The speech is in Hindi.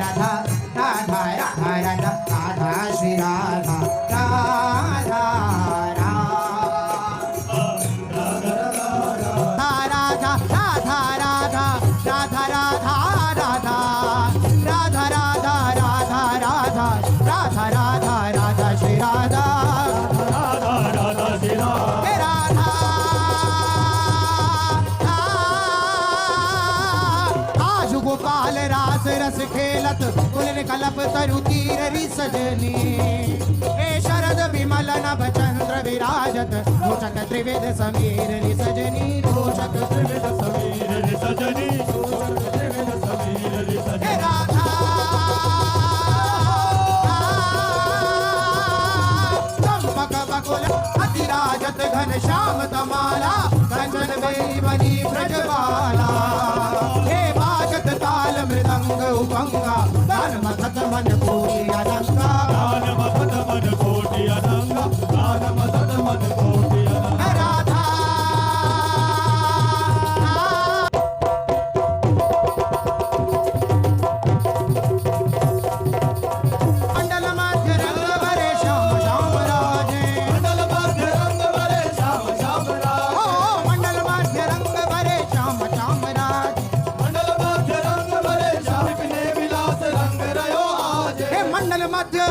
राधा राधा राधा राधा राधा श्री राधा राधा राधा राधा राधा राधा राधा राधा राधा राधा राधा राधा राधा राधा राधा श्री राधा राधा राधा श्री राधा हे राधा आज गोपाल रास रस खेलत कुल कलप तरु तीर रि सजनी हे शरद विमल नभ चंद्र विराजत रोचक त्रिवेद समीर रि सजनी रोचक त्रिवेद समीर रे सजनी त्रिवेद समीर रे हे सजनी राधा चंपक बकुल अतिराजत घन श्याम तमाला कंचन बेली बनी ब्रजबाला हे बाजत ताल मृदंग उपंगा तन मथत मन कोटि अनंगा गान मदद मन कोटि अनंग गान मदद मन कोटि अनंग हे राधा मंडल मध्य रंग भरे श्याम श्याम राजे मंडल मध्य रंग भरे श्याम श्याम राज ओ मंडल मध्य रंग भरे श्याम श्याम राजे मंडल मध्य रंग भरे श्याम ने विलास रंग रयो आज हे मंडल मध्य